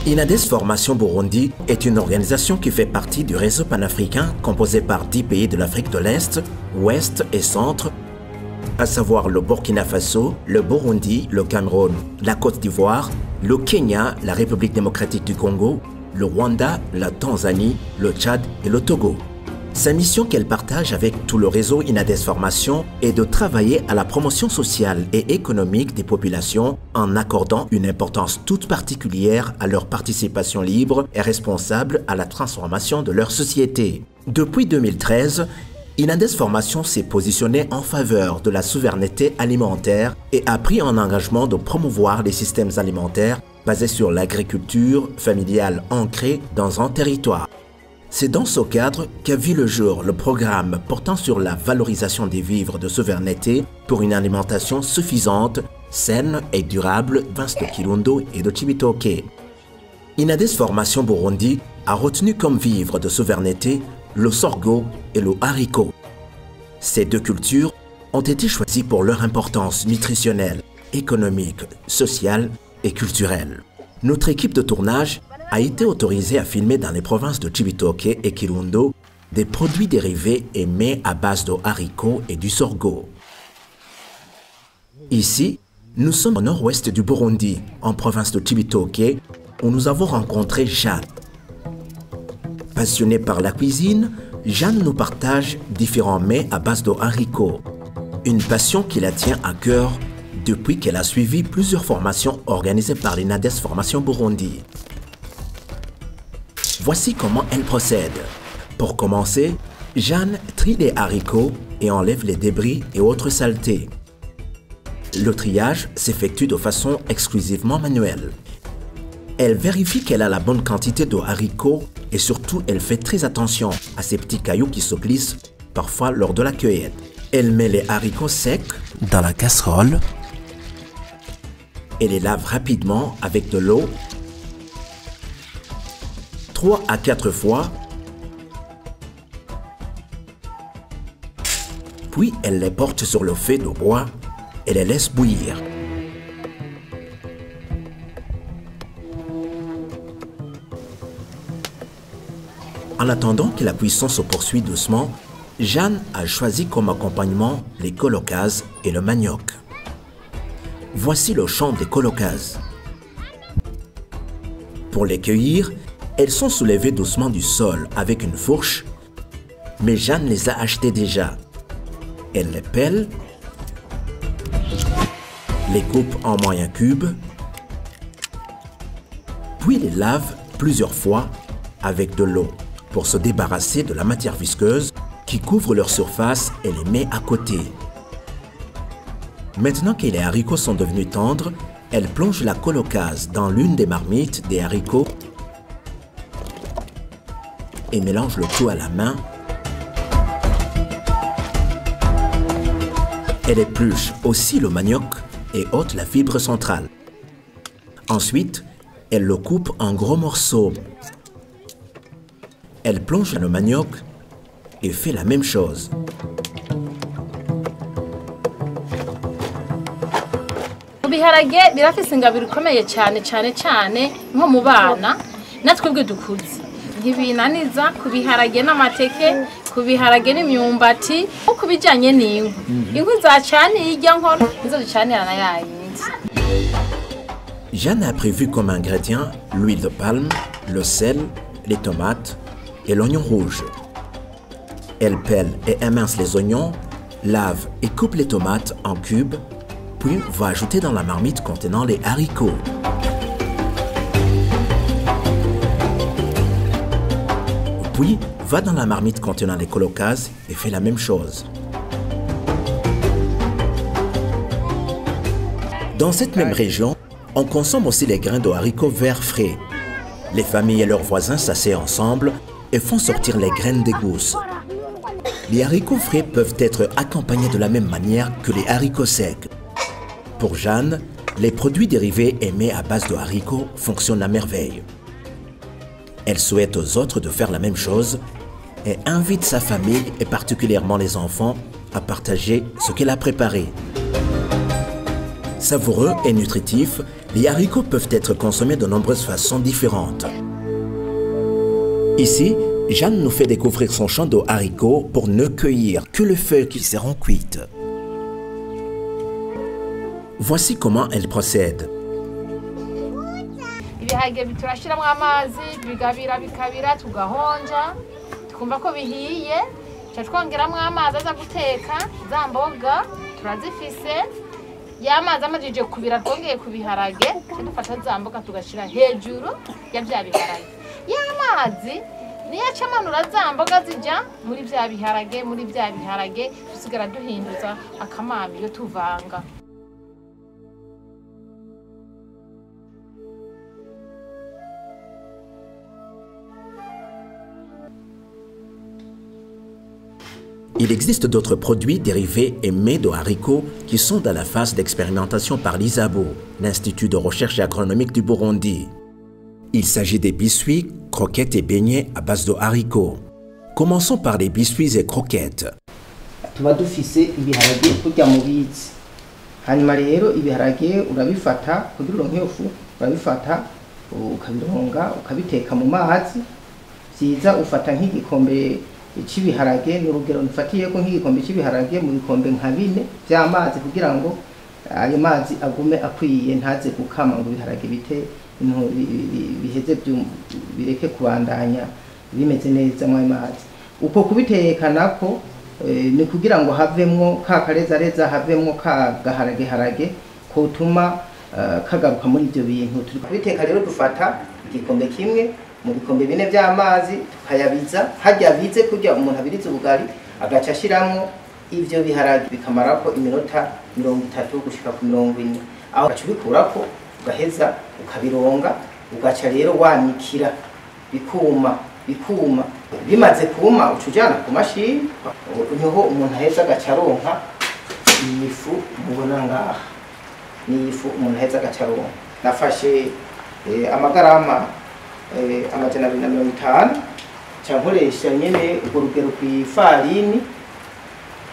Inades Formation Burundi est une organisation qui fait partie du réseau panafricain composé par 10 pays de l'Afrique de l'Est, Ouest et Centre, à savoir le Burkina Faso, le Burundi, le Cameroun, la Côte d'Ivoire, le Kenya, la République démocratique du Congo, le Rwanda, la Tanzanie, le Tchad et le Togo. Sa mission qu'elle partage avec tout le réseau Inades Formation est de travailler à la promotion sociale et économique des populations en accordant une importance toute particulière à leur participation libre et responsable à la transformation de leur société. Depuis 2013, Inades Formation s'est positionné en faveur de la souveraineté alimentaire et a pris un engagement de promouvoir les systèmes alimentaires basés sur l'agriculture familiale ancrée dans un territoire. C'est dans ce cadre qu'a vu le jour le programme portant sur la valorisation des vivres de souveraineté pour une alimentation suffisante, saine et durable dans le Kirundo et de Cibitoke. Inades Formation Burundi a retenu comme vivre de souveraineté le sorgho et le haricot. Ces deux cultures ont été choisies pour leur importance nutritionnelle, économique, sociale et culturelle. Notre équipe de tournage a été autorisée à filmer dans les provinces de Cibitoke et Kirundo des produits dérivés émets à base de haricots et du sorgho. Ici, nous sommes au nord-ouest du Burundi, en province de Cibitoke, où nous avons rencontré Jeanne. Passionnée par la cuisine, Jeanne nous partage différents mets à base de haricots, une passion qui la tient à cœur depuis qu'elle a suivi plusieurs formations organisées par l'Inades Formation Burundi. Voici comment elle procède. Pour commencer, Jeanne trie les haricots et enlève les débris et autres saletés. Le triage s'effectue de façon exclusivement manuelle. Elle vérifie qu'elle a la bonne quantité de haricots et surtout elle fait très attention à ces petits cailloux qui se glissent parfois lors de la cueillette. Elle met les haricots secs dans la casserole et les lave rapidement avec de l'eau 3 à 4 fois, puis elle les porte sur le feu de bois et les laisse bouillir. En attendant que la cuisson se poursuit doucement, Jeanne a choisi comme accompagnement les colocas et le manioc. Voici le champ des colocas. Pour les cueillir, elles sont soulevées doucement du sol avec une fourche, mais Jeanne les a achetées déjà. Elle les pèle, les coupe en moyens cubes, puis les lave plusieurs fois avec de l'eau pour se débarrasser de la matière visqueuse qui couvre leur surface et les met à côté. Maintenant que les haricots sont devenus tendres, elle plonge la colocase dans l'une des marmites des haricots et mélange le tout à la main. Elle épluche aussi le manioc et ôte la fibre centrale. Ensuite, elle le coupe en gros morceaux. Elle plonge le manioc et fait la même chose. Ibiharage birafise ingabiro ikomeye cyane nko mu bana natwebwe dukuze. Ntibinaniza kubiharage n'amateke, kubiharage n'imyumbati, kubijanye n'inkwi. Inkwi zacaniye irya nkono nizo zicanira na yayindi. Jeanne a prévu comme ingrédients l'huile de palme, le sel, les tomates et l'oignon rouge. Elle pèle et émince les oignons, lave et coupe les tomates en cubes, puis va ajouter dans la marmite contenant les haricots. Puis va dans la marmite contenant les colocas et fait la même chose. Dans cette même région, on consomme aussi les grains de haricots verts frais. Les familles et leurs voisins s'asseyent ensemble et font sortir les graines des gousses. Les haricots frais peuvent être accompagnés de la même manière que les haricots secs. Pour Jeanne, les produits dérivés émets à base de haricots fonctionnent à merveille. Elle souhaite aux autres de faire la même chose et invite sa famille et particulièrement les enfants à partager ce qu'elle a préparé. Savoureux et nutritifs, les haricots peuvent être consommés de nombreuses façons différentes. Ici, Jeanne nous fait découvrir son champ de haricots pour ne cueillir que les feuilles qui seront cuites. Voici comment elle procède. Ibiharage turashiramo amazi bigabira bikabira tugahonja tukumva ko bihiye twongeramo amazi aza guteka za mboga turazifise yamazi amajije kubira twongeye kubiharage dufata za mboga tugashira hejuru ya bya biharage yamazi niyo acamanura za mboga zija muri bya biharage tusigara duhinduza akamami yo tuvanga. Il existe d'autres produits dérivés et mets de haricots qui sont dans la phase d'expérimentation par l'ISABO, l'Institut de recherche agronomique du Burundi. Il s'agit des biscuits, croquettes et beignets à base de haricots. Commençons par les biscuits et croquettes. Tuba dufise ibiharage kurya mubizi. Hanyuma rero ibiharage urabifata kugira uronke ifu, urabifata ukabironga ukabiteka mu mazi. Vyiza ufata nk'igikombe cy'ibiharage n'urugero nifatiye ko nk'igikombe cy'ibiharage mu bikombe nka 4 by'amazi kugira ngo ayo mazi agume akwiye ntaze gukama ngo ibiharage biheze bireke kubandanya bimeze neza mu mazi. Uko kubiteka nako ni kugira ngo havemwo ka kareza havemwo ka gaharage kotuma kagaruka muri ibyo bintu. Turi kubiteka rero dufata igikombe kimwe mu bikombe 4 by'amazi tukayabiza hajya bize kujya umuntu abiriza ubugari agaca ashiramo ivyo biharage bikamara ko iminota 30 gushika ku 40 aho gacubikurako ugaheza ukabironga ugaca rero wanikira bikuma bimaze kuma ucujana ku mashini niho umuntu aheza agacaronka ifu mubona ngaha ni ifu umuntu aheza agacaronka. Nafashe amagarama amajana 250 cankoresha nyene urwo rugero kw'ifarini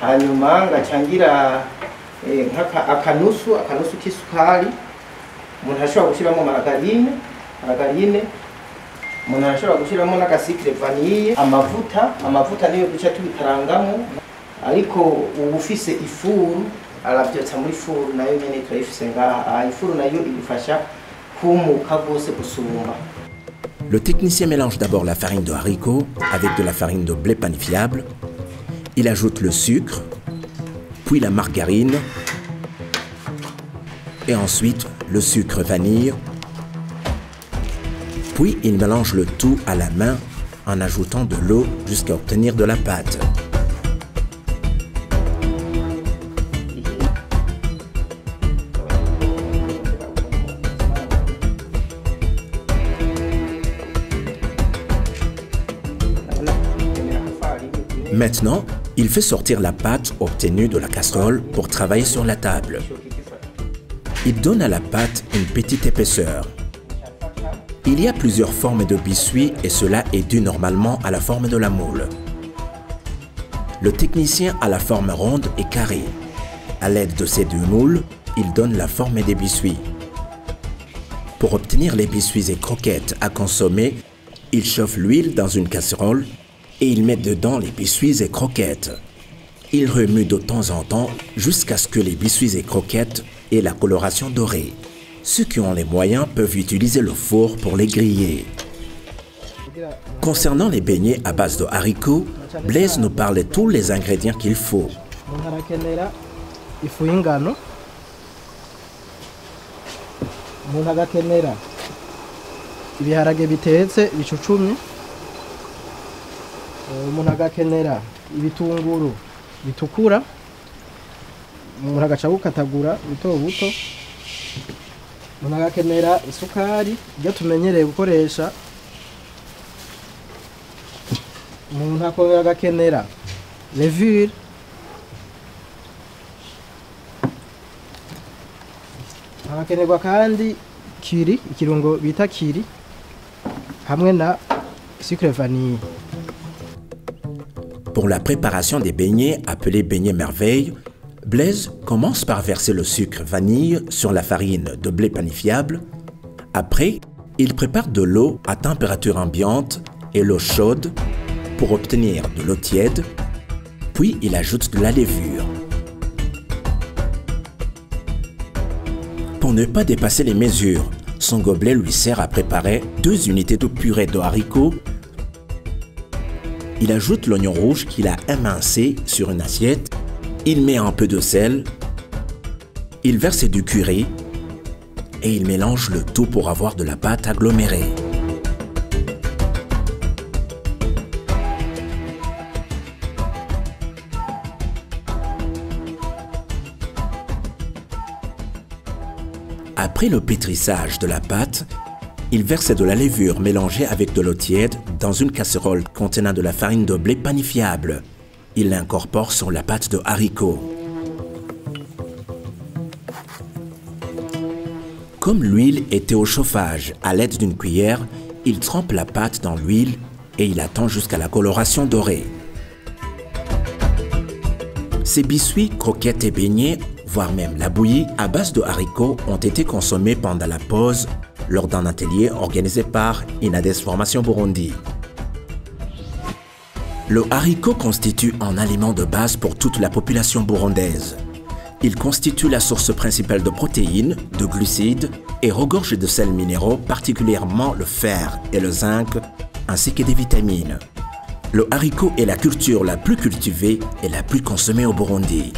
hanyuma ngacangira akanusu k'isukari umuntu ashobora gushiramo margarine umuntu ashobora gushiramo n'agasikre vanille amavuta niyo duca tubikarangamo ariko ubufise ifuru arabyotsa muri furu nayo nyene turayifise ngaha ifuru nayo ibifasha kumuka gose gusumba. Le technicien mélange d'abord la farine de haricots avec de la farine de blé panifiable. Il ajoute le sucre, puis la margarine et ensuite le sucre vanille. Puis il mélange le tout à la main en ajoutant de l'eau jusqu'à obtenir de la pâte. Maintenant, il fait sortir la pâte obtenue de la casserole pour travailler sur la table. Il donne à la pâte une petite épaisseur. Il y a plusieurs formes de biscuits et cela est dû normalement à la forme de la moule. Le technicien a la forme ronde et carrée. À l'aide de ces 2 moules, il donne la forme des biscuits. Pour obtenir les biscuits et croquettes à consommer, il chauffe l'huile dans une casserole et il met dedans les biscuits et croquettes. Il remue de temps en temps jusqu'à ce que les biscuits et croquettes aient la coloration dorée. Ceux qui ont les moyens peuvent utiliser le four pour les griller. Concernant les beignets à base de haricots, Blaise nous parle de tous les ingrédients qu'il faut. Umuntu agakenera ibitunguru bitukura umuntu agaca gukatagura buto buto umuntu agakenera isukari ibyo tumenyereye gukoresha umuntu agakenera levure agakenerwa kandi ikirungo bita kiri hamwe na sucre vanille. Pour la préparation des beignets appelés beignets merveilles, Blaise commence par verser le sucre vanille sur la farine de blé panifiable. Après, il prépare de l'eau à température ambiante et l'eau chaude pour obtenir de l'eau tiède, puis il ajoute de la levure. Pour ne pas dépasser les mesures, son gobelet lui sert à préparer 2 unités de purée de haricots. Il ajoute l'oignon rouge qu'il a émincé sur une assiette. Il met un peu de sel. Il verse du curry et il mélange le tout pour avoir de la pâte agglomérée. Après le pétrissage de la pâte, il verse de la levure mélangée avec de l'eau tiède dans une casserole contenant de la farine de blé panifiable. Il l'incorpore sur la pâte de haricots. Comme l'huile était au chauffage à l'aide d'une cuillère, il trempe la pâte dans l'huile et il attend jusqu'à la coloration dorée. Ces biscuits, croquettes et beignets, voire même la bouillie à base de haricots ont été consommés pendant la pause lors d'un atelier organisé par Inades Formation Burundi. Le haricot constitue un aliment de base pour toute la population burundaise. Il constitue la source principale de protéines, de glucides et regorge de sels minéraux, particulièrement le fer et le zinc, ainsi que des vitamines. Le haricot est la culture la plus cultivée et la plus consommée au Burundi.